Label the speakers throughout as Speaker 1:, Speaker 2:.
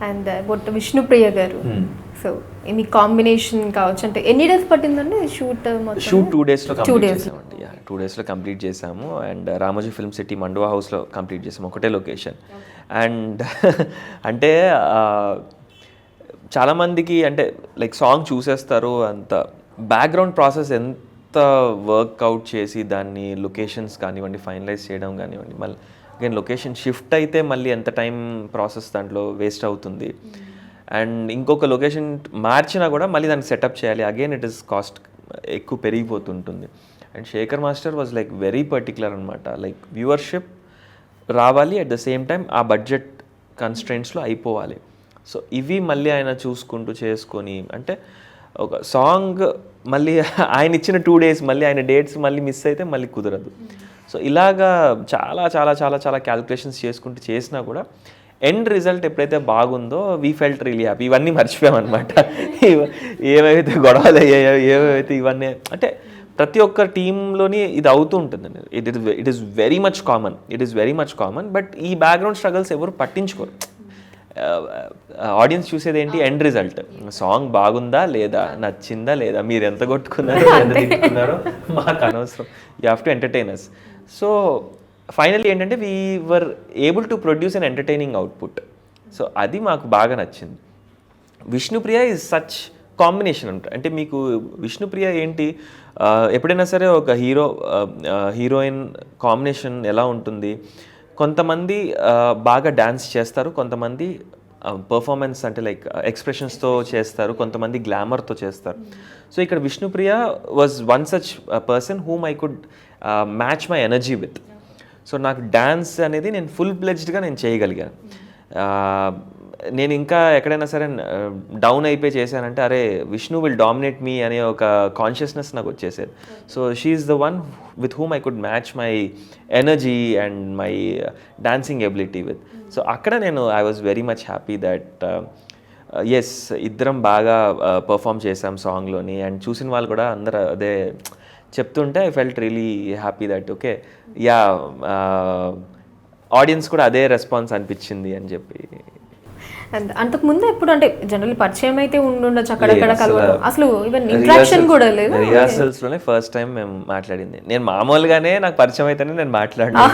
Speaker 1: And Botta Vishnupriya గారు. So మీ combination కావచ్చు అంటే ఎన్ని డేస్ పట్టిందండి షూట్?
Speaker 2: షూట్ 2 daysలో కంప్లీట్ చేసామండి. 2 daysలో కంప్లీట్ చేసాము. అండ్ రామోజీ ఫిల్మ్ సిటీ మండువా హౌస్లో కంప్లీట్ చేసాము, ఒకటే లొకేషన్. అండ్ అంటే చాలామందికి అంటే లైక్ సాంగ్ చూసేస్తారు, అంత బ్యాక్గ్రౌండ్ ప్రాసెస్ ఎంత వర్క్అవుట్ చేసి దాన్ని లొకేషన్స్ కానివ్వండి ఫైనలైజ్ చేయడం కానివ్వండి, మళ్ళీ అగైన్ లొకేషన్ షిఫ్ట్ అయితే మళ్ళీ ఎంత టైం ప్రాసెస్ దాంట్లో వేస్ట్ అవుతుంది. అండ్ ఇంకొక లొకేషన్ మార్చినా కూడా మళ్ళీ దాన్ని సెటప్ చేయాలి, అగైన్ ఇట్ ఈస్ కాస్ట్ ఎక్కువ పెరిగిపోతుంటుంది. And Shekhar master was like very particular అనమాట, లైక్ వ్యూవర్షిప్ రావాలి, అట్ ద సేమ్ టైం ఆ బడ్జెట్ కన్స్ట్రెంట్స్లో అయిపోవాలి. సో ఇవి మళ్ళీ ఆయన చూసుకుంటూ చేసుకొని, అంటే ఒక సాంగ్ మళ్ళీ ఆయన ఇచ్చిన 2 days మళ్ళీ ఆయన డేట్స్ మళ్ళీ మిస్ అయితే మళ్ళీ కుదరదు. సో ఇలాగా చాలా చాలా చాలా చాలా క్యాలిక్యులేషన్స్ చేసుకుంటూ చేసినా కూడా ఎండ్ రిజల్ట్ ఎప్పుడైతే బాగుందో వీ ఫెల్ట్ రియలీ హ్యాపీ. ఇవన్నీ మర్చిపోయామన్నమాట, ఏవైతే గొడవలు అయ్యాయో ఏవైతే ఇవన్నీ, అంటే ప్రతి ఒక్క టీంలోని ఇది అవుతూ ఉంటుందండి. It is very much common. But ఈ బ్యాక్గ్రౌండ్ స్ట్రగల్స్ ఎవరు పట్టించుకోరు. ఆడియన్స్ చూసేది ఏంటి, ఎండ్ రిజల్ట్. సాంగ్ బాగుందా లేదా, నచ్చిందా లేదా, మీరు ఎంత కొట్టుకున్నారో ఎంత తిట్టుకున్నారో మాకు అనవసరం, you have to entertain us. So finally ఏంటంటే we were able to produce an entertaining output. So అది మాకు బాగా నచ్చింది. విష్ణుప్రియ ఈజ్ సచ్ కాంబినేషన్ అంట. అంటే మీకు విష్ణుప్రియ ఏంటి, ఎప్పుడైనా సరే ఒక హీరోయిన్ కాంబినేషన్ ఎలా ఉంటుంది, కొంతమంది బాగా డ్యాన్స్ చేస్తారు, కొంతమంది పర్ఫార్మెన్స్ అంటే లైక్ ఎక్స్ప్రెషన్స్తో చేస్తారు, కొంతమంది గ్లామర్తో చేస్తారు. సో ఇక్కడ Vishnupriya was one such person whom I could match my energy with. So నాకు డ్యాన్స్ అనేది నేను ఫుల్ ప్లెజ్డ్గా నేను చేయగలిగాను. నేను ఇంకా ఎక్కడైనా సరే డౌన్ అయిపోయి చేశానంటే అరే విష్ణు విల్ డామినేట్ మీ అనే ఒక కాన్షియస్నెస్ నాకు వచ్చేసేది. So she is the one with whom I could match my energy and my dancing ability with. So అక్కడ నేను I was very much happy that as ఇద్దరం బాగా పర్ఫామ్ చేసాం సాంగ్లోని. అండ్ చూసిన వాళ్ళు కూడా అందరూ అదే చెప్తుంటే I felt really happy that okay yeah audience కూడా అదే రెస్పాన్స్ అనిపించింది అని చెప్పి.
Speaker 1: అండ్ అంతకుముందు ఎప్పుడు అంటే జనరల్ పరిచయం అయితే ఉండొచ్చు, అక్కడక్కడ కలవడం, అసలు ఈవెన్ ఇంట్రాక్షన్ కూడా లేదు.
Speaker 2: రిహార్సల్స్ లోనే ఫస్ట్ టైం మేము మాట్లాడింది. నేను మామూలుగానే నాకు పరిచయం అయితేనే నేను మాట్లాడినా.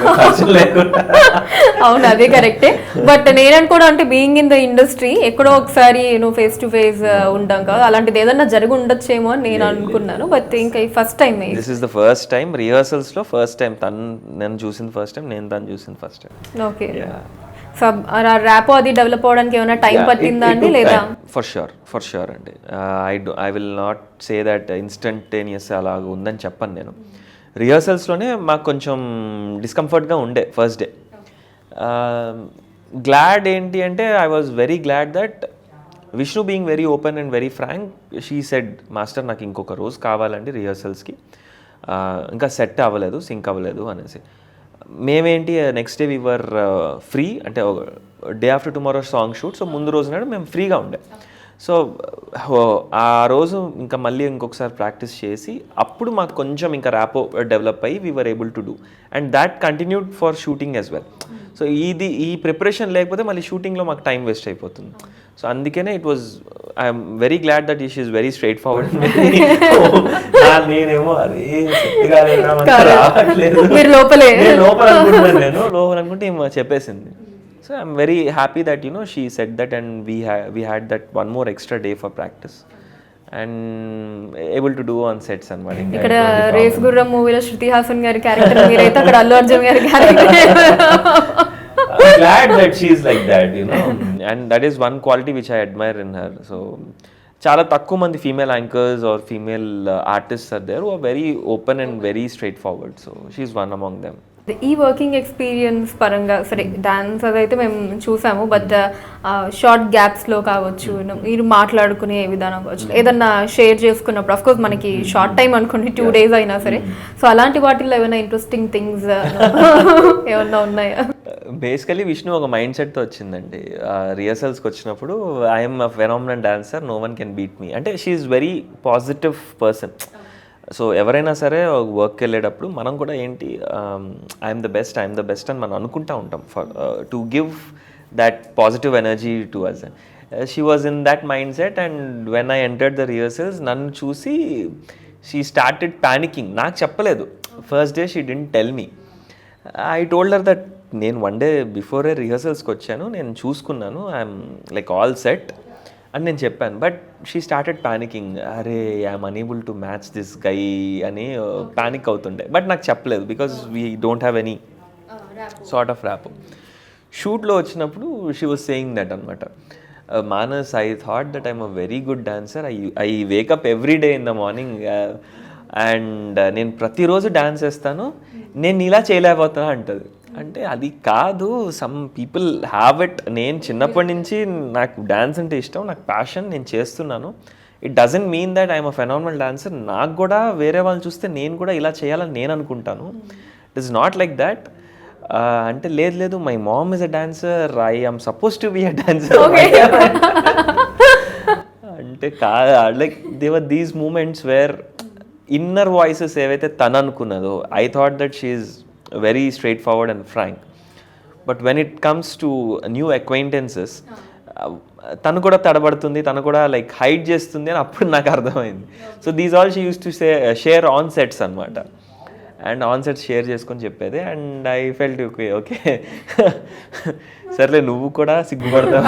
Speaker 1: అవును అదే కరెక్టే. బట్ నేను అనుకోవడం అంటే బీయింగ్ ఇన్ ద ఇండస్ట్రీ ఎక్కడో ఒకసారి నువ్వు ఫేస్ టు ఫేస్ ఉంటాం కదా, అలాంటిది ఏదన్నా జరిగి ఉండొచ్చేమో అని నేను అనుకున్నాను. బట్ ఇంకా first time
Speaker 2: this is the first time rehearsals లో ఫస్ట్ టైం తను నన్ను చూసింది ఫస్ట్ టైం, నేను తను చూసింది ఫస్ట్ టైం.
Speaker 1: ఓకే. ర్యాపో అది డెవలప్ అవడానికి ఏమైనా టైం పట్టిందా అండి లేదా?
Speaker 2: ఫర్ షూర్ అండి. I will not say that instantaneous అలాగ ఉందని చెప్పను నేను. రిహర్సల్స్లోనే మాకు కొంచెం డిస్కంఫర్ట్గా ఉండే ఫస్ట్ డే. గ్లాడ్ ఏంటి అంటే I was very glad that Vishnu being very open and very frank, she said master నాకు ఇంకొక రోజు కావాలండి రిహర్సల్స్కి, ఇంకా సెట్ అవ్వలేదు, సింక్ అవ్వలేదు అనేసి. మేమేంటి next day we were free, అంటే day after tomorrow song shoot. So ముందు రోజు నాడు మేము ఫ్రీగా ఉండే. సో ఆ రోజు ఇంకా మళ్ళీ ఇంకొకసారి ప్రాక్టీస్ చేసి అప్పుడు మాకు కొంచెం ఇంకా ర్యాపో డెవలప్ అయ్యి we were able to do and that continued for shooting as well. So ఈ ప్రిపరేషన్ లేకపోతే మళ్ళీ షూటింగ్లో మాకు టైం వేస్ట్ అయిపోతుంది. సో అందుకనే it was I'm very glad that is is very straight forward. నేనేమో అది రావట్లేదు, లోపల అనుకుంటున్నాను, నేను లోపల అనుకుంటే ఏమో చెప్పేసింది. So I'm very happy that you know she said that and we had that one more extra day for practice and able to do on sets అన్నమాట.
Speaker 1: ఇక్కడ రేస్ గుర్రం మూవీలో శృతి హాసన్ గారి క్యారెక్టర్ మీరైతే అక్కడ అల్లు అర్జున్ గారి character.
Speaker 2: I'm glad that she is like that, you know, and that is one quality which I admire in her. So చాలా తక్కువ మంది female anchors or female artists are there who are very open and very straightforward. So she is one among them.
Speaker 1: ఈ working experience పరంగా సరే dance అదైతే మేము చూసాము, but short గ్యాప్స్లో కావచ్చు, మీరు మాట్లాడుకునే విధానం కావచ్చు, ఏదన్నా షేర్ చేసుకున్నప్పుడు అఫ్కోర్స్ మనకి షార్ట్ టైం అనుకోండి 2 days అయినా సరే, సో అలాంటి వాటిల్లో ఏమైనా ఇంట్రెస్టింగ్ థింగ్స్ ఏమన్నా ఉన్నాయా?
Speaker 2: బేసికలీ విష్ణు ఒక మైండ్ సెట్తో వచ్చిందండి. రిహర్సల్స్కి వచ్చినప్పుడు I'm a phenomenal dancer, no one can beat me అంటే she is very positive person. So ఎవరైనా సరే వర్క్కి వెళ్ళేటప్పుడు మనం కూడా ఏంటి ఐఎమ్ ద బెస్ట్ అని మనం అనుకుంటూ ఉంటాం for to give that positive energy to us. She was in that mindset, and when I entered the rehearsals, nannu chusi she started panicking. నాకు చెప్పలేదు. First day she didn't tell me. I told her that నేను one day before రిహర్సల్స్కి వచ్చాను, నేను చూసుకున్నాను, I'm like all set అని నేను చెప్పాను. But she started panicking, అరే I'm unable to match this guy అని ప్యానిక్ అవుతుండే. బట్ నాకు చెప్పలేదు because we don't have any sort of rap. షూట్లో వచ్చినప్పుడు షీ వాజ్ సేయింగ్ దట్ అనమాట, Manas, I thought that I'm a very good dancer. I wake up every day in the morning and నేను ప్రతిరోజు dance చేస్తాను, నేను ఇలా చేయలేకపోతున్నా అంటది. అంటే అది కాదు, సమ్ పీపుల్ హ్యావ్ ఇట్. నేను చిన్నప్పటి నుంచి నాకు డాన్స్ అంటే ఇష్టం, నాకు ప్యాషన్, నేను చేస్తున్నాను. It doesn't mean that I'm a phenomenal dancer. నాకు కూడా వేరే వాళ్ళని చూస్తే నేను కూడా ఇలా చేయాలని నేను అనుకుంటాను. It is not like that. అంటే లేదు, my mom is a dancer, I am suppose to be a dancer. అంటే కాదు, like there are these moments where inner voices ఏవైతే తను అనుకున్నదో, I thought that she is very straightforward and frank. But when it comes to new acquaintances, తను కూడా తడబడుతుంది, తను కూడా like hide చేస్తుంది అని అప్పుడు నాకు అర్థమైంది. So these all she use to share on sets అనమాట. అండ్ ఆన్ సెట్ షేర్ చేసుకొని చెప్పేది. అండ్ ఐ ఫెల్ట్ ఓకే సర్లే నువ్వు కూడా సిగ్గుపడతావు.